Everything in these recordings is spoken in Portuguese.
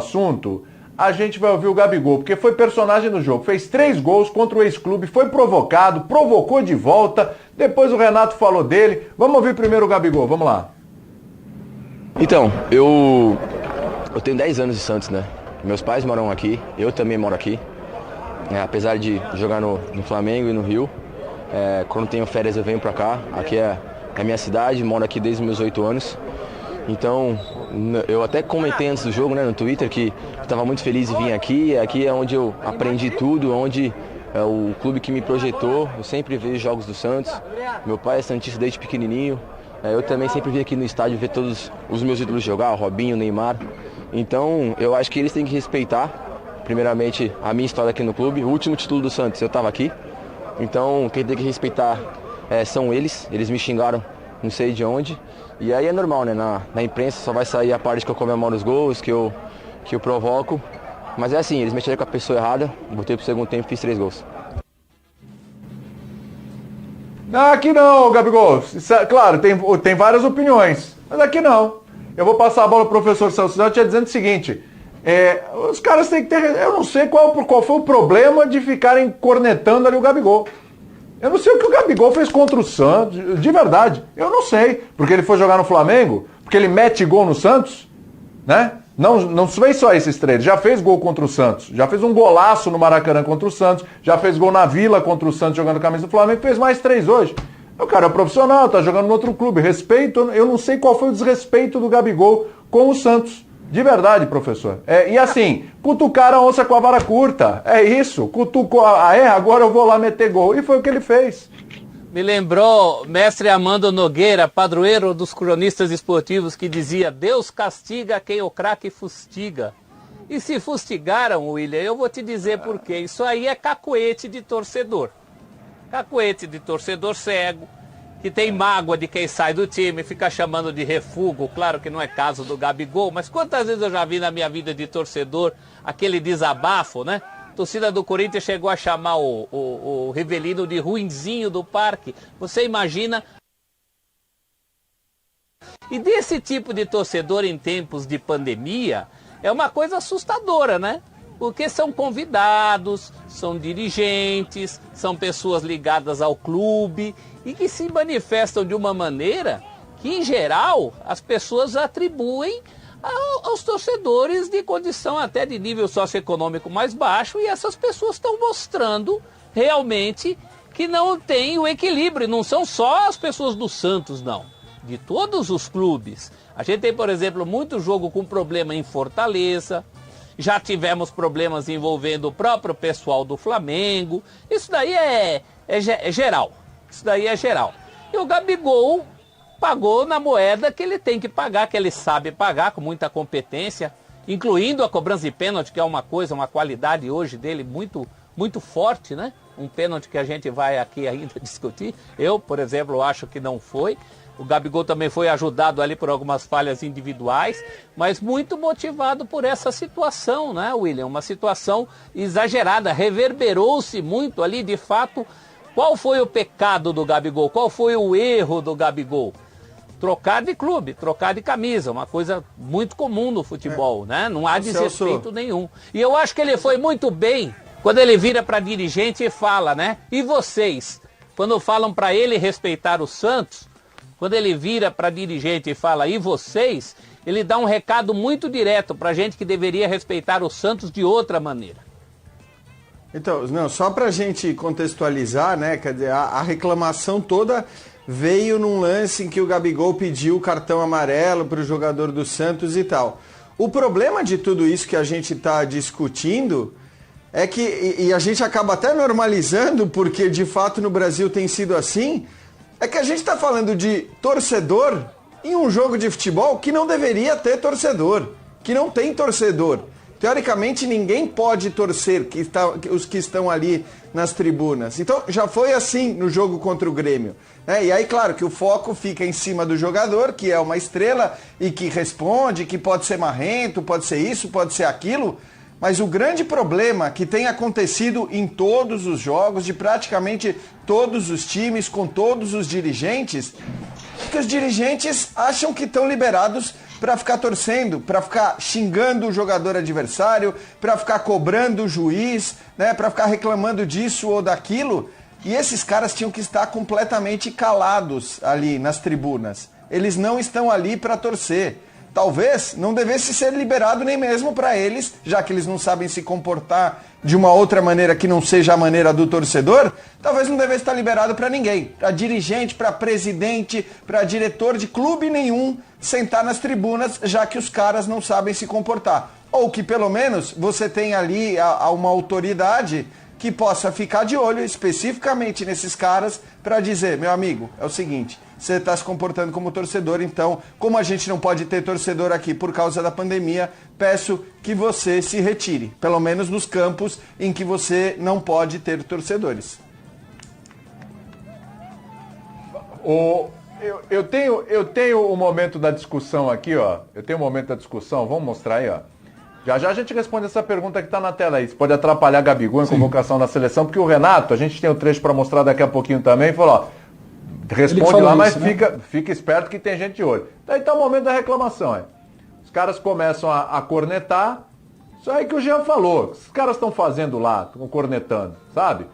assunto, a gente vai ouvir o Gabigol, porque foi personagem do jogo, fez 3 gols contra o ex-clube, foi provocado, provocou de volta, depois o Renato falou dele. Vamos ouvir primeiro o Gabigol, vamos lá. Então, eu tenho 10 anos de Santos, né? Meus pais moram aqui, eu também moro aqui. Apesar de jogar no Flamengo e no Rio, quando tenho férias eu venho pra cá. Aqui é a minha cidade, moro aqui desde os meus 8 anos. Então, eu até comentei antes do jogo, né, no Twitter, que estava muito feliz em vir aqui. Aqui é onde eu aprendi tudo, onde é o clube que me projetou. Eu sempre vejo jogos do Santos. Meu pai é santista desde pequenininho. Eu também sempre vim aqui no estádio ver todos os meus ídolos jogar, o Robinho, o Neymar. Então, eu acho que eles têm que respeitar, primeiramente, a minha história aqui no clube. O último título do Santos, eu estava aqui. Então, quem tem que respeitar são eles. Eles me xingaram, não sei de onde. E aí é normal, né? Na imprensa só vai sair a parte que eu comemoro os gols, que eu provoco. Mas é assim, eles mexeram com a pessoa errada, voltei pro segundo tempo e fiz 3 gols. Aqui não, Gabigol. Claro, tem várias opiniões, mas aqui não. Eu vou passar a bola pro professor Celso Zé dizendo o seguinte, os caras têm que ter... Eu não sei qual foi o problema de ficarem cornetando ali o Gabigol. Eu não sei o que o Gabigol fez contra o Santos, de verdade. Eu não sei. Porque ele foi jogar no Flamengo? Porque ele mete gol no Santos? Né? Não fez só esses 3. Já fez gol contra o Santos. Já fez um golaço no Maracanã contra o Santos. Já fez gol na Vila contra o Santos jogando camisa do Flamengo. Fez mais 3 hoje. O cara é profissional, tá jogando no outro clube. Respeito, eu não sei qual foi o desrespeito do Gabigol com o Santos. De verdade, professor. E assim, cutucar a onça com a vara curta. É isso. Cutucou, agora eu vou lá meter gol. E foi o que ele fez. Me lembrou mestre Amando Nogueira, padroeiro dos cronistas esportivos, que dizia: Deus castiga quem o craque fustiga. E se fustigaram, William, eu vou te dizer por quê. Isso aí é cacuete de torcedor. Cacuete de torcedor cego, que tem mágoa de quem sai do time, fica chamando de refúgio. Claro que não é caso do Gabigol, mas quantas vezes eu já vi na minha vida de torcedor aquele desabafo, né? A torcida do Corinthians chegou a chamar o Rivelino de ruinzinho do parque. Você imagina? E desse tipo de torcedor em tempos de pandemia é uma coisa assustadora, né? Porque são convidados, são dirigentes, são pessoas ligadas ao clube e que se manifestam de uma maneira que, em geral, as pessoas atribuem aos torcedores de condição até de nível socioeconômico mais baixo, e essas pessoas estão mostrando realmente que não tem o equilíbrio. Não são só as pessoas do Santos, não. De todos os clubes. A gente tem, por exemplo, muito jogo com problema em Fortaleza. Já tivemos problemas envolvendo o próprio pessoal do Flamengo. Isso daí é geral. Isso daí é geral. E o Gabigol pagou na moeda que ele tem que pagar, que ele sabe pagar com muita competência, incluindo a cobrança de pênalti, que é uma qualidade hoje dele muito, muito forte, né? Um pênalti que a gente vai aqui ainda discutir. Eu, por exemplo, acho que não foi. O Gabigol também foi ajudado ali por algumas falhas individuais, mas muito motivado por essa situação, né, William? Uma situação exagerada, reverberou-se muito ali, de fato. Qual foi o pecado do Gabigol? Qual foi o erro do Gabigol? Trocar de clube, trocar de camisa, uma coisa muito comum no futebol, né? Não há desrespeito nenhum. E eu acho que ele foi muito bem quando ele vira para dirigente e fala, né? E vocês? Quando falam para ele respeitar o Santos, quando ele vira para dirigente e fala, e vocês? Ele dá um recado muito direto para a gente que deveria respeitar o Santos de outra maneira. Então, não, só para a gente contextualizar, né? Quer dizer, a reclamação toda veio num lance em que o Gabigol pediu o cartão amarelo para o jogador do Santos e tal. O problema de tudo isso que a gente está discutindo é que, e a gente acaba até normalizando, porque de fato no Brasil tem sido assim, é que a gente está falando de torcedor em um jogo de futebol que não deveria ter torcedor, que não tem torcedor. Teoricamente, ninguém pode torcer, os que estão ali nas tribunas. Então, já foi assim no jogo contra o Grêmio. Né? E aí, claro, que o foco fica em cima do jogador, que é uma estrela e que responde, que pode ser marrento, pode ser isso, pode ser aquilo. Mas o grande problema que tem acontecido em todos os jogos, de praticamente todos os times, com todos os dirigentes, é que os dirigentes acham que estão liberados para ficar torcendo, para ficar xingando o jogador adversário, para ficar cobrando o juiz, né, para ficar reclamando disso ou daquilo. E esses caras tinham que estar completamente calados ali nas tribunas. Eles não estão ali para torcer. Talvez não devesse ser liberado nem mesmo para eles, já que eles não sabem se comportar de uma outra maneira que não seja a maneira do torcedor, talvez não devesse estar liberado para ninguém, para dirigente, para presidente, para diretor de clube nenhum sentar nas tribunas, já que os caras não sabem se comportar. Ou que pelo menos você tenha ali uma autoridade que possa ficar de olho especificamente nesses caras para dizer, meu amigo, é o seguinte, você está se comportando como torcedor, então, como a gente não pode ter torcedor aqui por causa da pandemia, peço que você se retire, pelo menos nos campos em que você não pode ter torcedores. Eu tenho um momento da discussão aqui, ó. Eu tenho um momento da discussão, vamos mostrar aí, ó. Já a gente responde essa pergunta que está na tela aí. Isso pode atrapalhar Gabigol em convocação da seleção, porque o Renato, a gente tem o trecho para mostrar daqui a pouquinho também, falou, ó, responde lá, mas né? fica esperto que tem gente de olho. Daí tá o momento da reclamação, é. Os caras começam a cornetar, isso aí que o Jean falou, os caras estão fazendo lá, estão cornetando, sabe?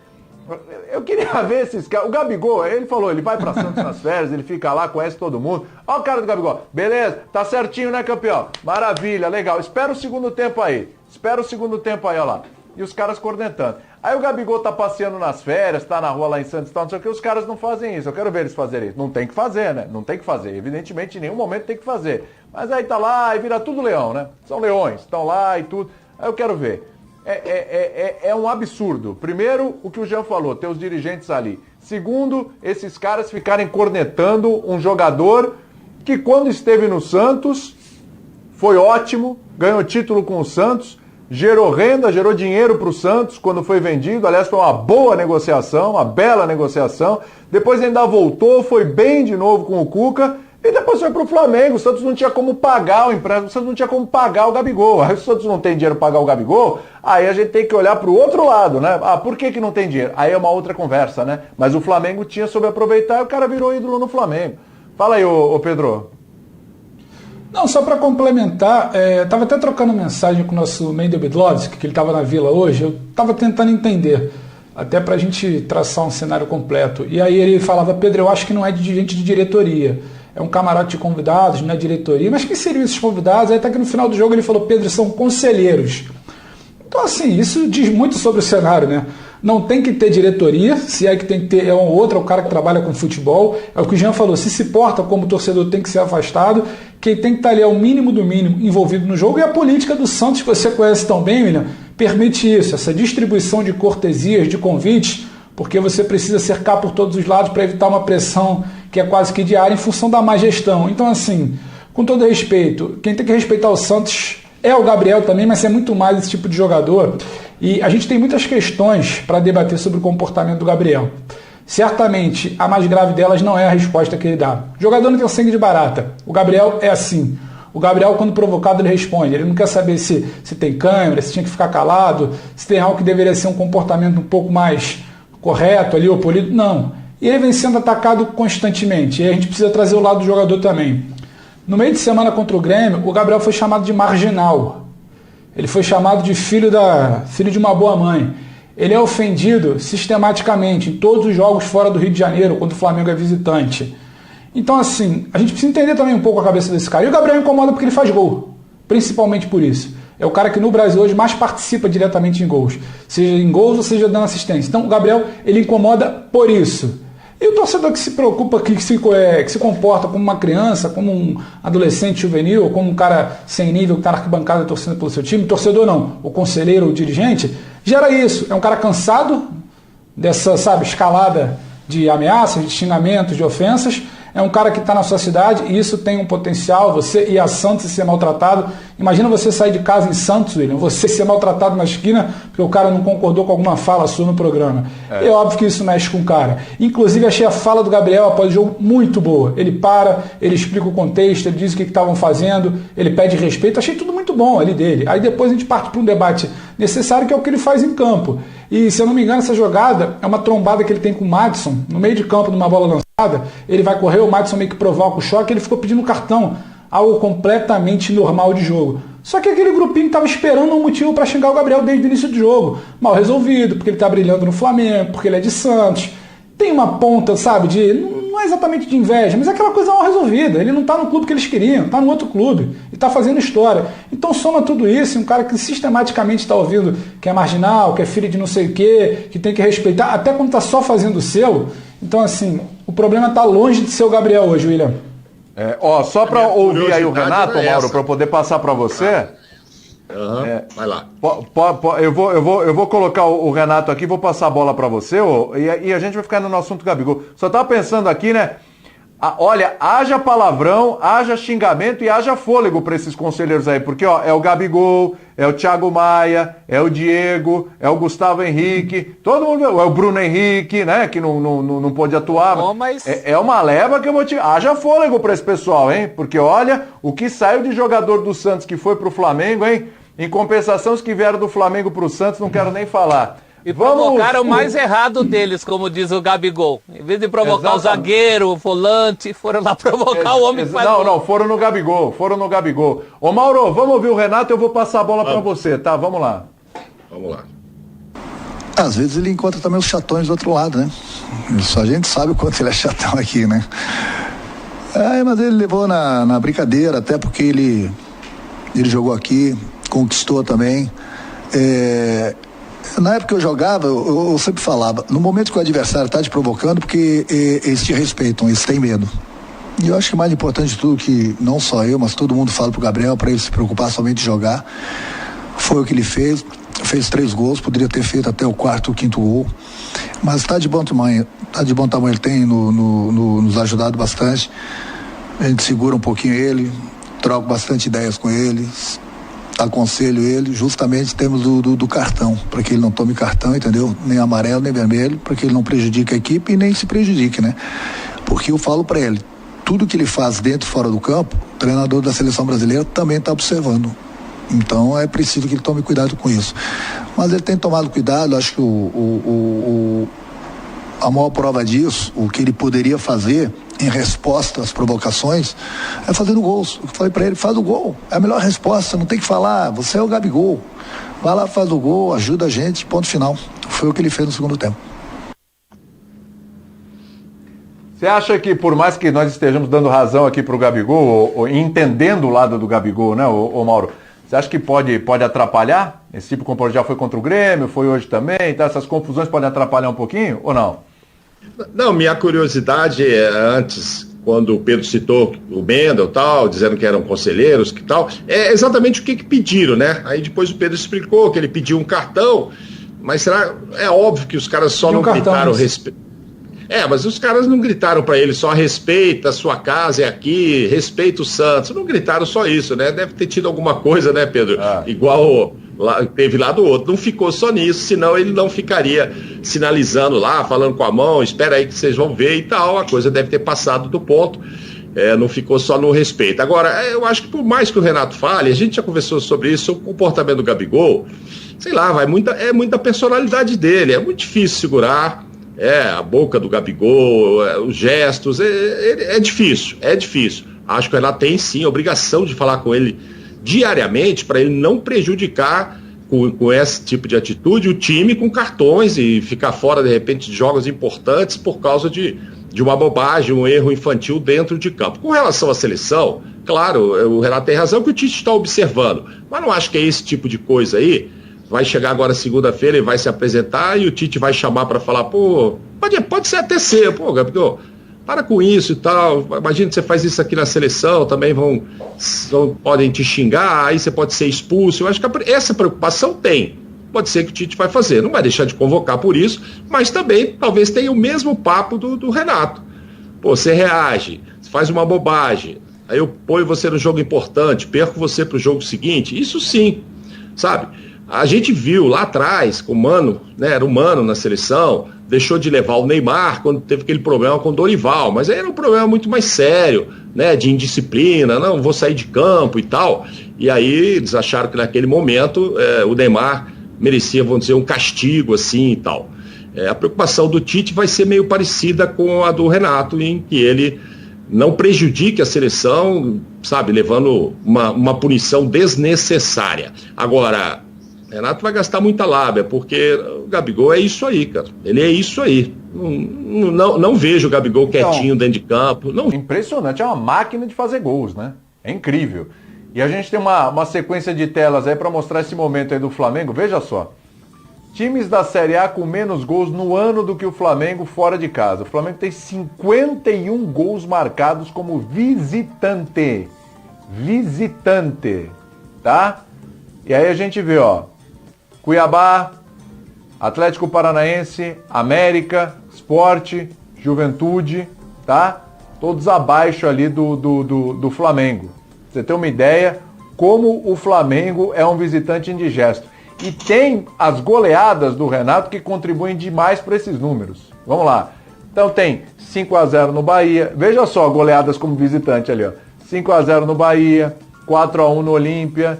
Eu queria ver esses caras. O Gabigol, ele falou, ele vai pra Santos nas férias, ele fica lá, conhece todo mundo. Olha o cara do Gabigol. Beleza, tá certinho, né, campeão? Maravilha, legal. Espera o segundo tempo aí. Olha lá. E os caras cornetando. Aí o Gabigol tá passeando nas férias, tá na rua lá em Santos, não sei o que, os caras não fazem isso. Eu quero ver eles fazerem isso. Não tem que fazer, né? Não tem que fazer. Evidentemente, em nenhum momento tem que fazer. Mas aí tá lá e vira tudo leão, né? São leões, estão lá e tudo. Aí eu quero ver. É um absurdo. Primeiro, o que o Jean falou, ter os dirigentes ali. Segundo, esses caras ficarem cornetando um jogador que quando esteve no Santos foi ótimo, ganhou título com o Santos, gerou renda, gerou dinheiro para o Santos quando foi vendido. Aliás, foi uma boa negociação, uma bela negociação. Depois ainda voltou, foi bem de novo com o Cuca. E depois foi pro Flamengo, o Santos não tinha como pagar o empréstimo, o Santos não tinha como pagar o Gabigol. Aí o Santos não tem dinheiro para pagar o Gabigol, aí a gente tem que olhar pro outro lado, né? Ah, por que não tem dinheiro? Aí é uma outra conversa, né? Mas o Flamengo tinha soube aproveitar e o cara virou ídolo no Flamengo. Fala aí, ô Pedro. Não, só para complementar, estava até trocando mensagem com o nosso Mendel Bidlovski, que ele estava na Vila hoje, eu estava tentando entender, até para a gente traçar um cenário completo. E aí ele falava, Pedro, eu acho que não é de gente de diretoria. É um camarote de convidados, não é diretoria. Mas quem seriam esses convidados? Aí até que no final do jogo ele falou, Pedro, são conselheiros. Então, assim, isso diz muito sobre o cenário, né? Não tem que ter diretoria, se é que tem que ter, é um outro, é o cara que trabalha com futebol. É o que o Jean falou, se porta como torcedor tem que ser afastado. Quem tem que estar ali é o mínimo do mínimo envolvido no jogo. E a política do Santos, que você conhece tão bem, William, permite isso, essa distribuição de cortesias, de convites, porque você precisa cercar por todos os lados para evitar uma pressão que é quase que diária em função da má gestão. Então, assim, com todo respeito, quem tem que respeitar o Santos é o Gabriel também, mas é muito mais esse tipo de jogador. E a gente tem muitas questões para debater sobre o comportamento do Gabriel. Certamente, a mais grave delas não é a resposta que ele dá. O jogador não tem sangue de barata. O Gabriel é assim. O Gabriel, quando provocado, ele responde. Ele não quer saber se tem câmera, se tinha que ficar calado, se tem algo que deveria ser um comportamento um pouco mais correto ali, ou polido. Não. E ele vem sendo atacado constantemente. E a gente precisa trazer o lado do jogador também. No meio de semana contra o Grêmio, o Gabriel foi chamado de marginal. Ele foi chamado de filho de uma boa mãe. Ele é ofendido sistematicamente em todos os jogos fora do Rio de Janeiro, quando o Flamengo é visitante. Então, assim, a gente precisa entender também um pouco a cabeça desse cara. E o Gabriel incomoda porque ele faz gol. Principalmente por isso. É o cara que no Brasil hoje mais participa diretamente em gols. Seja em gols ou seja dando assistência. Então, o Gabriel, ele incomoda por isso. E o torcedor que se preocupa, que se comporta como uma criança, como um adolescente juvenil, como um cara sem nível que está na arquibancada torcendo pelo seu time, torcedor não, o conselheiro ou o dirigente, gera isso. É um cara cansado dessa, escalada de ameaças, de xingamentos, de ofensas. É um cara que está na sua cidade e isso tem um potencial, você ir a Santos e ser maltratado. Imagina você sair de casa em Santos, William, você ser maltratado na esquina porque o cara não concordou com alguma fala sua no programa. É óbvio que isso mexe com o cara. Inclusive, achei a fala do Gabriel após o jogo muito boa. Ele para, ele explica o contexto, ele diz o que estavam fazendo, ele pede respeito. Achei tudo muito bom ali dele. Aí depois a gente parte para um debate necessário, que é o que ele faz em campo. E, se eu não me engano, essa jogada é uma trombada que ele tem com o Madison, no meio de campo, numa bola lançada. Ele vai correr, o Madison meio que provoca o choque, ele ficou pedindo cartão. algo completamente normal de jogo. Só que aquele grupinho estava esperando um motivo para xingar o Gabriel desde o início do jogo. Mal resolvido, porque ele está brilhando no Flamengo, porque ele é de Santos. Tem uma ponta, sabe, não é exatamente de inveja, mas é aquela coisa mal resolvida. Ele não está no clube que eles queriam, está no outro clube e está fazendo história. Então soma tudo isso, um cara que sistematicamente está ouvindo que é marginal, que é filho de não sei o quê, que tem que respeitar, até quando está só fazendo o seu. Então, assim, o problema está longe de ser o Gabriel hoje, William. Só para ouvir aí o Renato, Mauro, para poder passar para você. Vai lá. Eu vou colocar o Renato aqui, vou passar a bola para você, e a gente vai ficar no assunto Gabigol. Só estava pensando aqui, né? Olha, haja palavrão, haja xingamento e haja fôlego para esses conselheiros aí, porque é o Gabigol, é o Thiago Maia, é o Diego, é o Gustavo Henrique, todo mundo, é o Bruno Henrique, né, que não pôde atuar. É uma leva que eu vou te... Haja fôlego para esse pessoal, hein, porque olha, o que saiu de jogador do Santos que foi pro Flamengo, hein, em compensação os que vieram do Flamengo pro Santos, não quero nem falar. E provocaram o mais errado deles, como diz o Gabigol. Em vez de provocar o zagueiro, o volante, foram lá provocar o homem que faz Não, foram no Gabigol. Ô Mauro, vamos ouvir o Renato, eu vou passar a bola para você, tá? Vamos lá. Às vezes ele encontra também os chatões do outro lado, né? Só a gente sabe o quanto ele é chatão aqui, né? Mas ele levou na brincadeira, até porque ele jogou aqui, conquistou também. Na época que eu jogava, eu sempre falava, no momento que o adversário está te provocando, porque eles te respeitam, eles têm medo. E eu acho que o mais importante de tudo, que não só eu, mas todo mundo fala pro Gabriel, para ele se preocupar somente em jogar, foi o que ele fez 3 gols, poderia ter feito até o 4º, 5º gol, mas está de bom tamanho, ele tem nos ajudado bastante. A gente segura um pouquinho ele, troca bastante ideias com ele, aconselho ele, justamente temos do cartão, para que ele não tome cartão, entendeu? Nem amarelo, nem vermelho, para que ele não prejudique a equipe e nem se prejudique, né? Porque eu falo para ele, tudo que ele faz dentro e fora do campo, o treinador da seleção brasileira também está observando. Então é preciso que ele tome cuidado com isso. Mas ele tem tomado cuidado, acho que a maior prova disso, o que ele poderia fazer em resposta às provocações, é fazendo gols. Eu falei para ele, faz o gol, é a melhor resposta, não tem que falar, você é o Gabigol, vai lá, faz o gol, ajuda a gente, ponto final. Foi o que ele fez no segundo tempo. Você acha que, por mais que nós estejamos dando razão aqui pro Gabigol, ou entendendo o lado do Gabigol, né, ô Mauro, você acha que pode atrapalhar? Esse tipo de comportamento já foi contra o Grêmio, foi hoje também, então essas confusões podem atrapalhar um pouquinho, ou não? Não, minha curiosidade antes, quando o Pedro citou o Mendel e tal, dizendo que eram conselheiros que tal, é exatamente o que pediram, né? Aí depois o Pedro explicou que ele pediu um cartão, mas é óbvio que os caras só não gritaram respeito. Mas os caras não gritaram para ele só respeita a sua casa, é aqui, respeita o Santos. Não gritaram só isso, né? Deve ter tido alguma coisa, né, Pedro? Igual teve lá do outro. Não ficou só nisso, senão ele não ficaria sinalizando lá, falando com a mão, espera aí que vocês vão ver e tal. A coisa deve ter passado do ponto. Não ficou só no respeito. Agora, eu acho que por mais que o Renato fale, a gente já conversou sobre isso, o comportamento do Gabigol, sei lá, é muita personalidade dele, é muito difícil segurar. A boca do Gabigol, os gestos, é difícil. Acho que o Renato tem sim a obrigação de falar com ele diariamente para ele não prejudicar com esse tipo de atitude o time com cartões e ficar fora de repente de jogos importantes por causa de uma bobagem, um erro infantil dentro de campo. Com relação à seleção, claro, o Renato tem razão que o Tite está observando, mas não acho que é esse tipo de coisa aí. Vai chegar agora segunda-feira e vai se apresentar e o Tite vai chamar para falar, pode ser até ser, Gabigol, para com isso e tal, imagina que você faz isso aqui na seleção, também podem te xingar, aí você pode ser expulso. Eu acho que essa preocupação tem, pode ser que o Tite vai fazer, não vai deixar de convocar por isso, mas também talvez tenha o mesmo papo do Renato. Você reage, você faz uma bobagem, aí eu ponho você no jogo importante, perco você para o jogo seguinte, isso sim, sabe? A gente viu lá atrás, com o Mano, né, era o Mano na seleção, deixou de levar o Neymar quando teve aquele problema com o Dorival, mas aí era um problema muito mais sério, né, de indisciplina, não vou sair de campo e tal, e aí eles acharam que naquele momento o Neymar merecia, vamos dizer, um castigo assim e tal. A preocupação do Tite vai ser meio parecida com a do Renato, em que ele não prejudique a seleção, sabe, levando uma punição desnecessária. Agora, Renato vai gastar muita lábia, porque o Gabigol é isso aí, cara. Ele é isso aí. Não vejo o Gabigol quietinho dentro de campo. Não. Impressionante, é uma máquina de fazer gols, né? É incrível. E a gente tem uma sequência de telas aí para mostrar esse momento aí do Flamengo. Veja só. Times da Série A com menos gols no ano do que o Flamengo fora de casa. O Flamengo tem 51 gols marcados como visitante. Visitante. Tá? E aí a gente vê, ó. Cuiabá, Atlético Paranaense, América, Sport, Juventude, tá? Todos abaixo ali do Flamengo. Você tem uma ideia como o Flamengo é um visitante indigesto. E tem as goleadas do Renato que contribuem demais para esses números. Vamos lá. Então tem 5-0 no Bahia. Veja só, goleadas como visitante ali, ó. 5-0 no Bahia, 4-1 no Olímpia,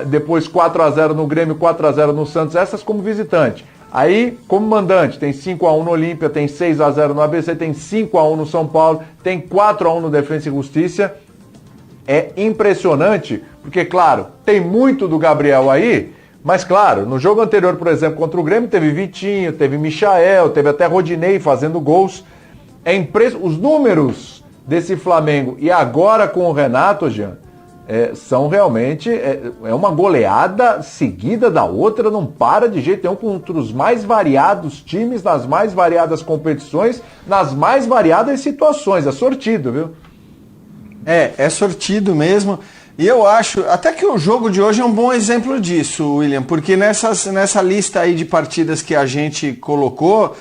depois 4-0 no Grêmio, 4-0 no Santos, essas como visitante. Aí, como mandante, tem 5-1 no Olímpia, tem 6-0 no ABC, tem 5-1 no São Paulo, tem 4-1 no Defensa e Justiça. É impressionante, porque, claro, tem muito do Gabriel aí, mas, claro, no jogo anterior, por exemplo, contra o Grêmio, teve Vitinho, teve Michael, teve até Rodinei fazendo gols. Os números desse Flamengo e agora com o Renato, Jean, são realmente uma goleada seguida da outra, não para de jeito nenhum, contra os mais variados times, nas mais variadas competições, nas mais variadas situações. É sortido, viu? É sortido mesmo. E eu acho até que o jogo de hoje é um bom exemplo disso, William, porque nessa lista aí de partidas que a gente colocou,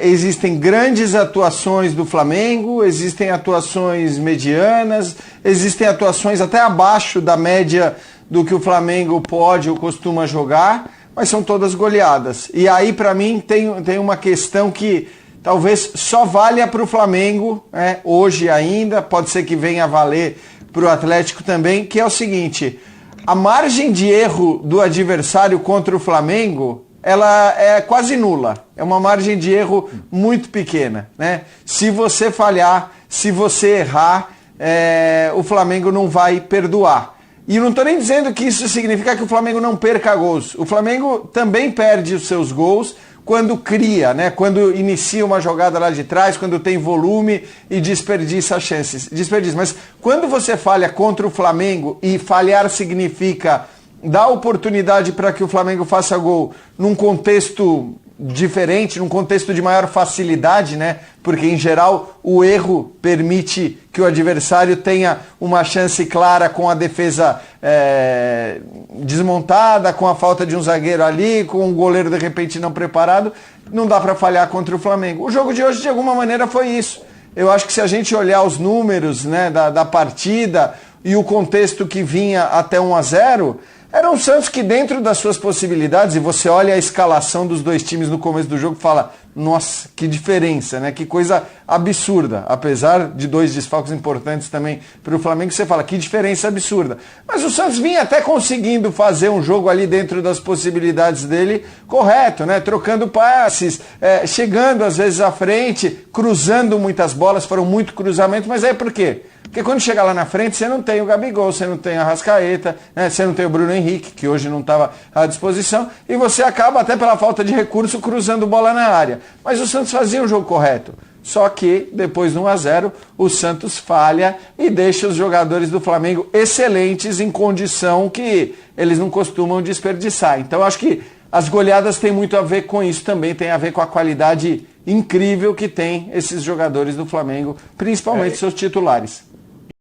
existem grandes atuações do Flamengo, existem atuações medianas, existem atuações até abaixo da média do que o Flamengo pode ou costuma jogar, mas são todas goleadas. E aí, para mim, tem uma questão que talvez só valha para o Flamengo, hoje ainda, pode ser que venha a valer para o Atlético também, que é o seguinte: a margem de erro do adversário contra o Flamengo, ela é quase nula. É uma margem de erro muito pequena, né? Se você falhar, se você errar, o Flamengo não vai perdoar. E eu não estou nem dizendo que isso significa que o Flamengo não perca gols. O Flamengo também perde os seus gols quando cria, né? Quando inicia uma jogada lá de trás, quando tem volume e desperdiça chances. Mas quando você falha contra o Flamengo, e falhar significa dar oportunidade para que o Flamengo faça gol num contexto diferente, num contexto de maior facilidade, né? Porque em geral o erro permite que o adversário tenha uma chance clara com a defesa desmontada, com a falta de um zagueiro ali, com um goleiro de repente não preparado. Não dá para falhar contra o Flamengo. O jogo de hoje de alguma maneira foi isso. Eu acho que se a gente olhar os números, né, da partida e o contexto que vinha até 1-0, era um Santos que, dentro das suas possibilidades, e você olha a escalação dos dois times no começo do jogo e fala: nossa, que diferença, né? Que coisa absurda. Apesar de dois desfalques importantes também para o Flamengo, você fala: que diferença absurda. Mas o Santos vinha até conseguindo fazer um jogo ali dentro das possibilidades dele correto, né? Trocando passes, chegando às vezes à frente, cruzando muitas bolas, foram muito cruzamentos, mas aí por quê? Porque quando chega lá na frente, você não tem o Gabigol, você não tem a Arrascaeta, né? Você não tem o Bruno Henrique, que hoje não estava à disposição, e você acaba, até pela falta de recurso, cruzando bola na área. Mas o Santos fazia um jogo correto. Só que, depois do 1-0, o Santos falha e deixa os jogadores do Flamengo excelentes em condição que eles não costumam desperdiçar. Então, acho que as goleadas têm muito a ver com isso também, tem a ver com a qualidade incrível que tem esses jogadores do Flamengo, principalmente seus titulares.